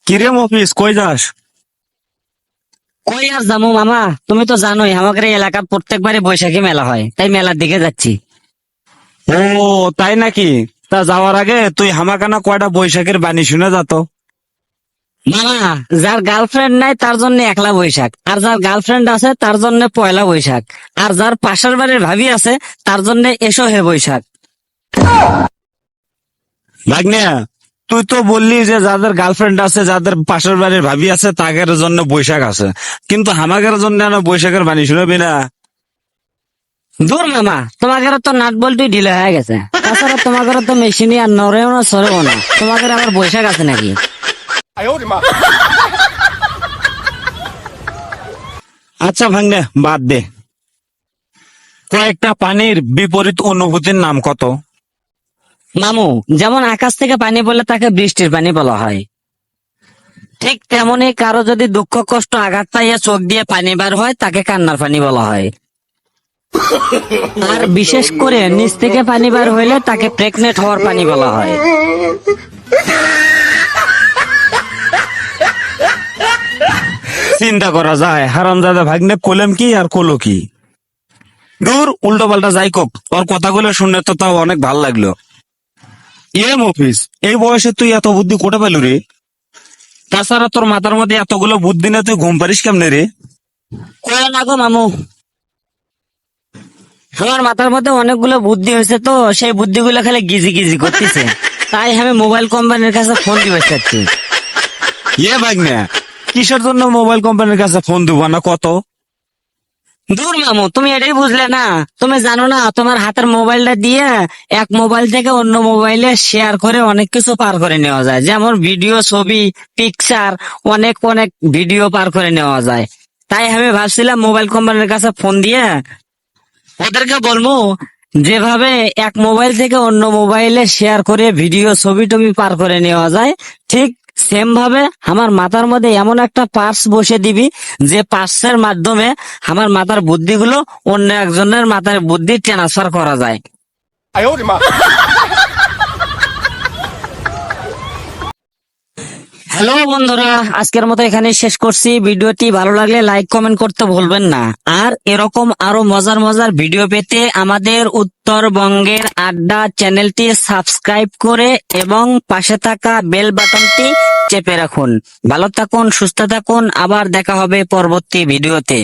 কিরে মফিস, কই যাস? কই আর যাবো মামা, তুমি তো জানোই আমাদের এই এলাকার প্রত্যেকবারে বৈশাখী মেলা হয়, তাই মেলার দিকে যাচ্ছি। ও, তাই নাকি? তা যাওয়ার আগে তুই হামাকানা কয়টা বৈশাখের বাণী শুনে যা তো। মামা, যার গার্লফ্রেন্ড নাই তার জন্য একলা বৈশাখ, আর যার গার্লফ্রেন্ড আছে তার জন্য পয়লা বৈশাখ, আর যার পাশের বাড়ির ভাবি আছে তার জন্য এসো হে বৈশাখ। ভাগ্নে, তুই তো বললি যে যাদের গার্লফ্রেন্ড আছে, যাদের পাশের বাড়ির ভাবি আছে, তাদের জন্য বৈশাখ আছে, কিন্তু আমাদের জন্য না বৈশাখের বাণী শুনবি না? দূর মামা, তোমাদের তো নাট বল্টু ঢিলে হয়ে গেছে, তাছাড়া তোমাদের তো মেশিনই আর নড়েও না সরেও না, তোমাদের আবার বৈশাখ আছে নাকি? আচ্ছা ভাগ্নে, বাদ দে। কয়েকটা পানির বিপরীত অনুভূতির নাম কত? মামু, যেমন আকাশ থেকে পানি পড়লে তাকে বৃষ্টির পানি বলা হয়, ঠিক তেমনি কারো যদি দুঃখ কষ্ট আঘাত পাইয়া চোখ দিয়ে পানি বার হয় তাকে কান্নার পানি বলা হয়। আর বিশেষ করে নিচ থেকে পানি বার হইলে তাকে প্রেগনেন্ট হওয়ার পানি বলা হয়। চিন্তা করা যায়, হারামজাদা ভাগ্নে কলম কি আর কলো কি। দূর, উল্টো পাল্টা যাই কোক, তোর কথাগুলো শুনে তো তাও অনেক ভাল লাগলো। ইয়ে মফিস, এই বয়সে তুই এত বুদ্ধি কোটে পেলু রে? তাছাড়া তোর মাথার মধ্যে এতগুলো বুদ্ধি না, তুই ঘুম পারিস কেমনে রে? কয় না গো মামু, আমার মাথার মধ্যে অনেকগুলো বুদ্ধি হয়েছে, তো সেই বুদ্ধিগুলো খালি গিজি গিজি করতেছে, তাই আমি মোবাইল কোম্পানির কাছে ফোন দিবে চাচ্ছি। ইয়ে ভাগ্নে, কিসের জন্য মোবাইল কোম্পানির কাছে ফোন দিব না কত? দূর মামু, তুমি এটাই বুঝলে না? তুমি জানো না তোমার হাতের মোবাইলটা দিয়ে এক মোবাইল থেকে অন্য মোবাইলে শেয়ার করে অনেক কিছু পার করে নেওয়া যায়, যেমন ভিডিও, ছবি, পিকচার, অনেক অনেক ভিডিও পার করে নেওয়া যায়। তাই আমি ভাবছিলাম মোবাইল কোম্পানির কাছে ফোন দিয়ে ওদেরকে বলবো, যেভাবে এক মোবাইল থেকে অন্য মোবাইলে শেয়ার করে ভিডিও, ছবি টবি পার করে নেওয়া যায়, ঠিক সেম ভাবে আমার মাথার মধ্যে এমন একটা পার্স বসে দিবি, যে পার্সের মাধ্যমে আমার মাথার বুদ্ধিগুলো অন্য একজনের মাথার বুদ্ধি ট্রান্সফার করা যায়। হ্যালো বন্ধুরা, আজকের মতো এখানে শেষ করছি। ভিডিওটি ভালো লাগলে লাইক কমেন্ট করতে ভুলবেন না। আর এরকম আরো মজার মজার ভিডিও পেতে আমাদের উত্তরবঙ্গের আড্ডা চ্যানেলটি সাবস্ক্রাইব করে এবং পাশে থাকা বেল বাটনটি চেপে রাখুন। ভালো থাকুন, সুস্থ থাকুন, আবার দেখা হবে পরবর্তী ভিডিওতে।